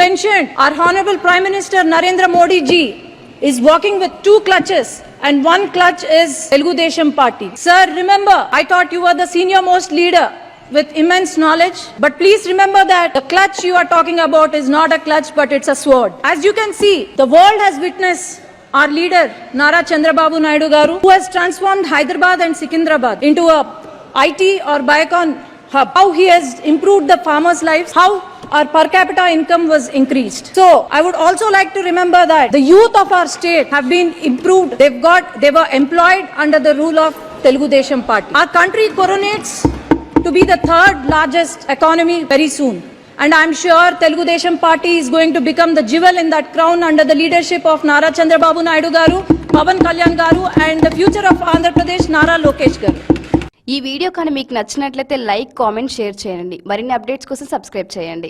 mentioned our Honorable Prime Minister Narendra Modi ji is walking with two clutches, and one clutch is Telugu Desam Party. Sir, remember, I thought you were the senior most leader with immense knowledge, but please remember that the clutch you are talking about is not a clutch, but it's a sword. As you can see, the world has witnessed our leader Nara Chandrababu Naidu garu, who has transformed Hyderabad and Secunderabad into a IT or Biocon hub. How he has improved the farmers' lives, how our per capita income was increased. So I would also like to remember that the youth of our state have been improved. They were employed under the rule of Telugu Desam Party. Our country coronates to be the third largest economy very soon. And I am sure Telugu Desam Party is going to become the jewel in that crown under the leadership of Nara Chandrababu Naidu garu, Pavan Kalyan garu, and the future of Andhra Pradesh Nara Lokesh garu. ఈ video కానీ మీకు నచ్చినట్లయితే like, comment, share చేయండి. మరిన్ని updates కోసం subscribe చేయండి.